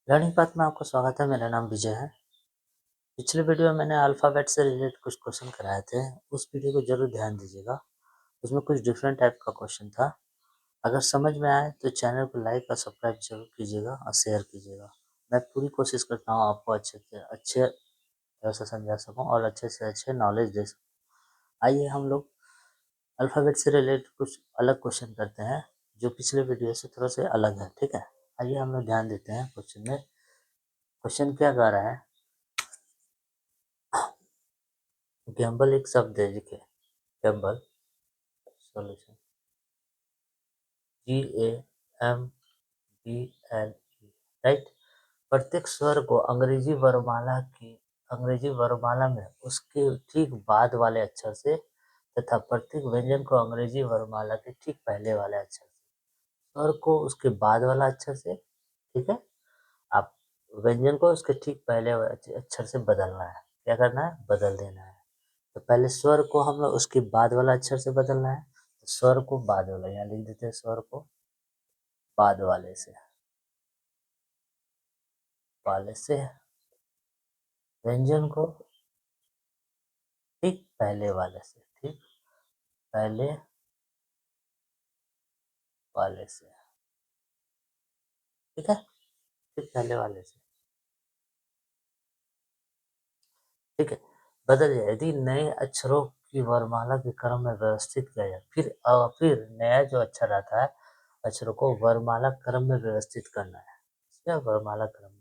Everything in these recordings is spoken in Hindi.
लर्निंग पाथ में आपका स्वागत है। मेरा नाम विजय है। पिछले वीडियो में मैंने अल्फ़ाबेट से रिलेटेड कुछ क्वेश्चन कराए थे। उस वीडियो को ज़रूर ध्यान दीजिएगा। उसमें कुछ डिफरेंट टाइप का क्वेश्चन था। अगर समझ में आए तो चैनल को लाइक और सब्सक्राइब ज़रूर कीजिएगा और शेयर कीजिएगा। मैं पूरी कोशिश करता हूँ आपको अच्छे तरह से समझा सकूँ और अच्छे से अच्छे नॉलेज दे सकूँ। आइए हम लोग अल्फ़ाबेट से रिलेटेड कुछ अलग क्वेश्चन करते हैं, जो पिछले वीडियो से थोड़ा से अलग है। ठीक है, आइए हम लोग ध्यान देते हैं क्वेश्चन में। क्वेश्चन क्या कह रहा है? गैम्बल एक शब्द है। देखिए, गैम्बल सॉल्यूशन GAMBLE, राइट। प्रत्येक स्वर को अंग्रेजी वर्णमाला में उसके ठीक बाद वाले अक्षर से तथा प्रत्येक व्यंजन को अंग्रेजी वर्णमाला के ठीक पहले वाले अक्षर से, स्वर को उसके बाद वाला अक्षर से, ठीक है, आप व्यंजन को उसके ठीक पहले वाले अक्षर से बदलना है। क्या करना है? बदल देना है। तो पहले स्वर को हम लोग उसके बाद वाला अक्षर से बदलना है। तो स्वर को बाद वाला, यहाँ लिख देते हैं, स्वर को बाद वाले से व्यंजन को ठीक पहले वाले से, ठीक पहले वाले से, ठीक है, ठीक पहले वाले से, ठीक है, बदल जाए। यदि नए अक्षरों की वर्णमाला के क्रम में व्यवस्थित किया जाए, फिर नया जो अक्षर आता है, अक्षरों को वर्णमाला क्रम में व्यवस्थित करना है। क्या वर्णमाला क्रम में?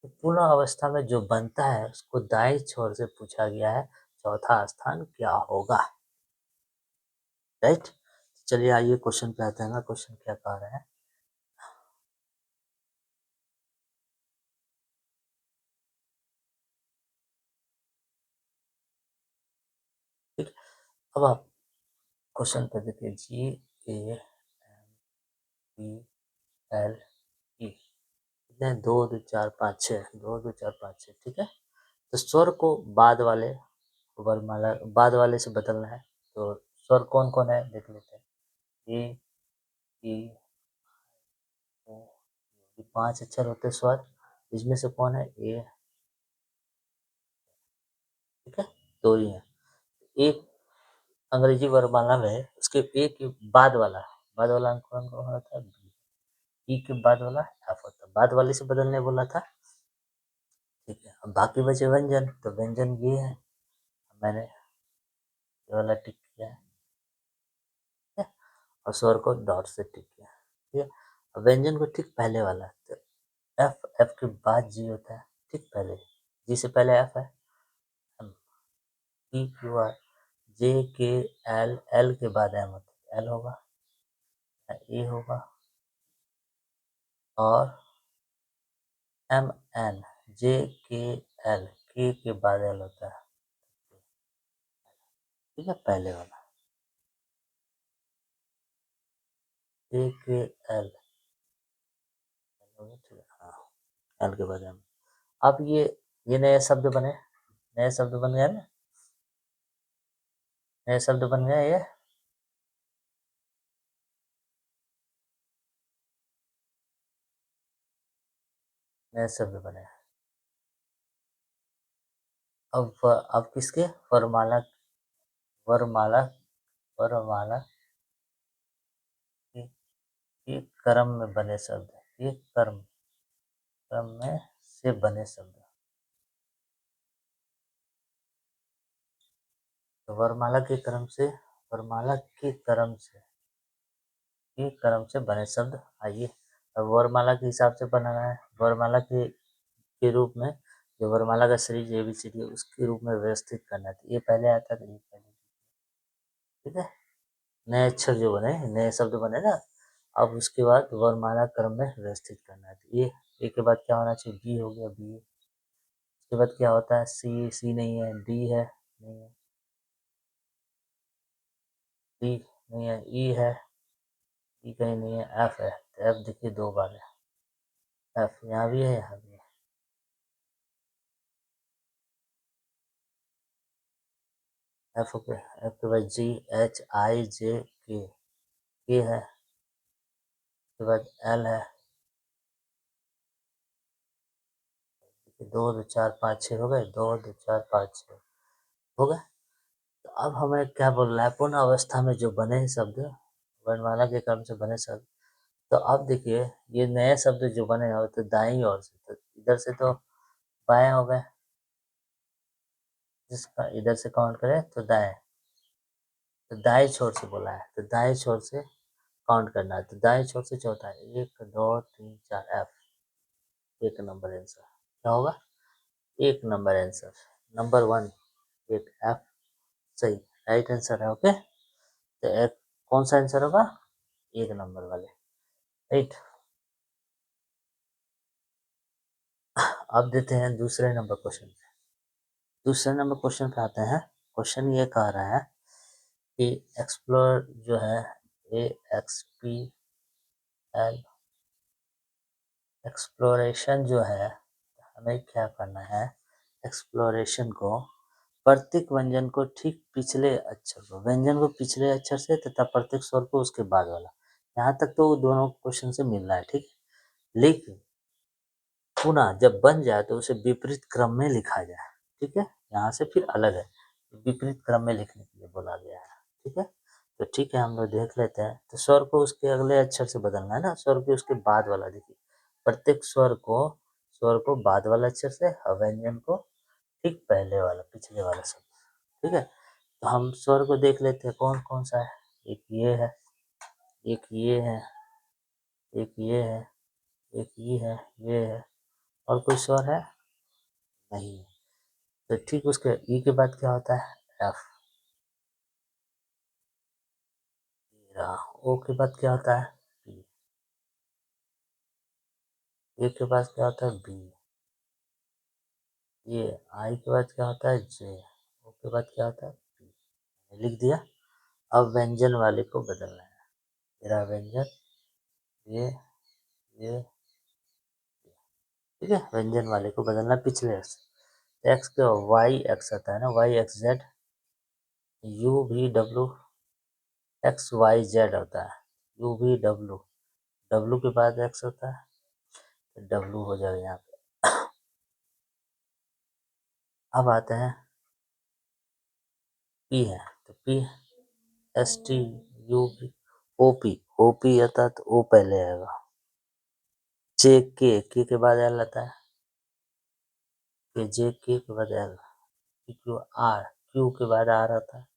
तो पूर्ण अवस्था में जो बनता है उसको दाएं छोर से पूछा गया है, चौथा स्थान क्या होगा, राइट। चलिए आइए क्वेश्चन पे आते हैं ना। क्वेश्चन क्या कह रहा है? ठीक, अब आप क्वेश्चन पे देखिए, GAMBLE, कितने? 2 2 4 5 6, 2 2 4 5 6, ठीक है। तो स्वर को बाद वाले से बदलना है। तो स्वर कौन कौन है देख लेते हैं। ए, ई, ओ, ये 5 अक्षर होते हैं स्वर। इसमें से कौन है? ए, ठीक है, 2 ही है। एक अंग्रेजी वर्णमाला में उसके ए के बाद वाला अंक कौन कौन होता है? बी। ई के बाद वाला एफ होता है। बाद वाले से बदलने बोला था, ठीक है। अब बाकी बचे व्यंजन, तो व्यंजन ये है, मैंने ये वाला टिक किया है, ठीक है? और स्वर को डॉट से टिक किया, ठीक है। अब व्यंजन को ठीक पहले वाला, तो एफ के बाद जी होता है, ठीक पहले। जी से पहले एफ है। पी क्यू आर, जे के एल, एल के बाद एम होता है, एल होगा, ए होगा, और एम एन, जे के एल, के बाद एल होता है, ठीक है, पहले वाला, जे के एल, ठीक है, हाँ, एल के बाद एम। अब ये नए शब्द बन गए ना, नए शब्द बन गए ये। नए शब्द बने। अब किसके? वरमाला, वरमाला, वरमाला के, के क्रम में बने शब्द, ये क्रम में से बने शब्द। तो वरमाला के क्रम से बने शब्द। आइए, अब वर्णमाला के हिसाब से बनाना है। वर्णमाला के रूप में, जो वर्णमाला का सीरीज ABCD है उसके रूप में व्यवस्थित करना है। तो ये पहले आता है, तो ये पहले, ठीक है। नए अक्षर जो बने, नए शब्द बने ना, अब उसके बाद वर्णमाला क्रम में व्यवस्थित करना है। तो ये ए के बाद क्या होना चाहिए? बी हो गया, बी। उसके बाद क्या होता है? सी, सी नहीं है, डी है, नहीं है, डी नहीं है, ई है, ई कहीं नहीं है, एफ है, तो एफ देखिए 2 बार है, एफ यहाँ भी है, यहाँ भी है, एफ हो गया। एफ के बाद GHIJK, के है, उसके बाद एल है, 2 2 4 5 6 हो गए, 2 2 4 5 6 हो गए। तो अब हमें क्या बोल रहा है, पूर्ण अवस्था में जो बने शब्द, वर्णमाला के क्रम से बने शब्द। तो अब देखिए ये नए शब्द जो बने हो तो दाईं ओर से, तो इधर से तो बाएं हो गए, जिसका इधर से काउंट करें तो दाएं, तो दाएं छोर से बोला है, तो दाएं छोर से काउंट करना है। तो दाएं छोर से चौथा है, 1 2 3 4 एफ, 1 नंबर आंसर क्या होगा, 1 नंबर आंसर, नंबर 1 एक एफ, सही राइट आंसर है। ओके, तो एक कौन सा आंसर होगा, 1 नंबर वाले, राइट। अब देते हैं दूसरे नंबर क्वेश्चन। दूसरे नंबर क्वेश्चन पे आते हैं। क्वेश्चन ये कह रहा है कि एक्सप्लोर जो है AXPL एक्सप्लोरेशन जो है, हमें क्या करना है, एक्सप्लोरेशन को प्रत्येक व्यंजन को ठीक पिछले अक्षर को, व्यंजन को पिछले अक्षर से तथा प्रत्येक स्वर को उसके बाद वाला, यहाँ तक तो दोनों क्वेश्चन से मिल रहा है, ठीक। लेकिन पुनः जब बन जाए तो उसे विपरीत क्रम में लिखा जाए, ठीक है। यहाँ से फिर अलग है, विपरीत क्रम में लिखने के लिए बोला गया है, ठीक है। तो ठीक है, हम लोग देख लेते हैं। तो स्वर को उसके अगले अक्षर से बदलना है ना, स्वर के उसके बाद वाला, देखिए प्रत्येक स्वर को बाद वाला अक्षर से और व्यंजन को ठीक पहले वाला, पिछले वाला शब्द, ठीक है। तो हम स्वर को देख लेते हैं कौन कौन सा है। एक ये है, एक ये है, एक ये है, एक ये है, और कोई स्वर है नहीं है। तो ठीक उसके ई के बाद क्या होता है, एफ, ओ के बाद क्या होता है, पी, ए के बाद क्या होता है, बी, ये आई के बाद क्या होता है, जे, ओ के बाद क्या होता है, पी, लिख दिया। अब व्यंजन वाले को बदलना है, तेरा व्यंजन ये ठीक है, व्यंजन वाले को बदलना पिछले एक्स के वाई एक्स आता है ना, वाई एक्स जेड, यू भी डब्ल्यू, एक्स वाई जेड होता है, यू भी डब्ल्यू, डब्ल्यू के बाद एक्स होता है, तो डब्ल्यू हो जाएगा यहाँ पे। अब आते हैं पी है, तो P S T U P O P, O P आता है तो ओ पहले आएगा। जे के बाद एल आता है, के जे के बाद एल, क्यू आर, क्यू के बाद आर आता है,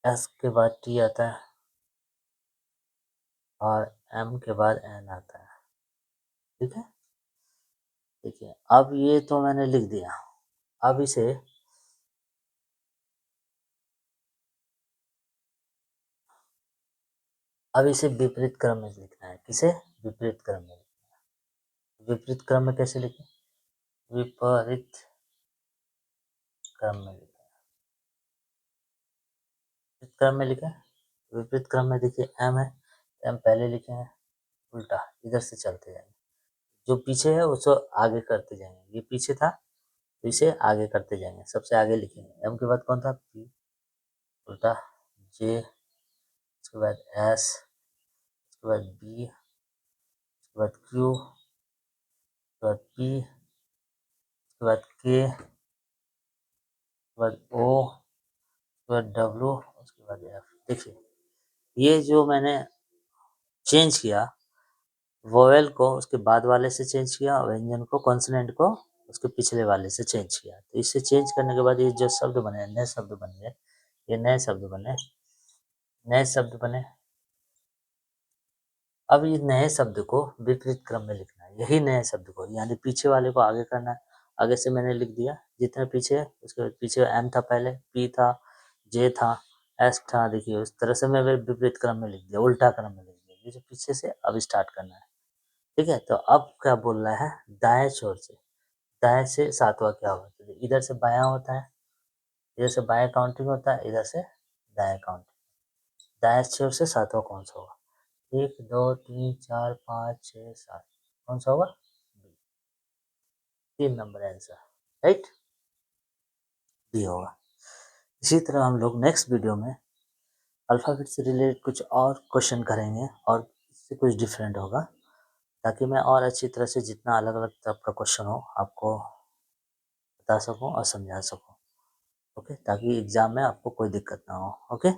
एस के बाद टी आता है, और एम के बाद एन आता है, ठीक है। देखिए अब ये तो मैंने लिख दिया। अब इसे विपरीत क्रम में लिखना है। किसे, विपरीत क्रम में। विपरीत क्रम में कैसे लिखें, विपरीत क्रम में लिखें, विपरीत क्रम में लिखें, विपरीत क्रम में देखिए एम है, एम पहले लिखे हैं, उल्टा इधर से चलते जाएंगे, जो पीछे है उसको आगे करते जाएंगे, ये पीछे था तो इसे आगे करते जाएंगे, सबसे आगे लिखेंगे। एम के बाद कौन था, पी, उल्टा जे, उसके बाद एस, उसके बाद बी, उसके बाद क्यू, उसके बाद पी, उसके बाद के, उसके बाद ओ, उसके बाद डब्ल्यू, उसके बाद एफ। देखिए ये जो मैंने चेंज किया, वोवेल को उसके बाद वाले से चेंज किया, व्यंजन को, कॉन्सोनेंट को उसके पिछले वाले से चेंज किया। तो इसे चेंज करने के बाद ये जो शब्द बने, नए शब्द बन गए, ये नए शब्द बने, नए शब्द बने। अब ये नए शब्द को विपरीत क्रम में लिखना है, यही नए शब्द को, यानी पीछे वाले को आगे करना है। आगे से मैंने लिख दिया जितने पीछे है, उसके बाद पीछे एम था, पहले पी था, जे था, एस था, देखिए उस तरह से मैं विपरीत क्रम में लिख दिया, उल्टा क्रम में लिख दिया, ये जो पीछे से अब स्टार्ट करना है, ठीक है। तो अब क्या बोल रहा है, दाएं छोर से, दाएं से सातवां क्या होगा, तो इधर से बायां होता है, इधर से बायां काउंटिंग होता है, इधर से दाएं काउंटिंग, दाएं छोर से सातवां कौन सा होगा, 1 2 3 4 5 6 7, कौन सा होगा, 3 नंबर आंसर, राइट, बी होगा। इसी तरह हम लोग नेक्स्ट वीडियो में अल्फ़ाबेट से रिलेटेड कुछ और क्वेश्चन करेंगे और इससे कुछ डिफरेंट होगा। ताकि मैं और अच्छी तरह से जितना अलग-अलग टाइप का क्वेश्चन हो आपको बता सकूँ और समझा सकूँ। ओके? ताकि एग्ज़ाम में आपको कोई दिक्कत ना हो। ओके?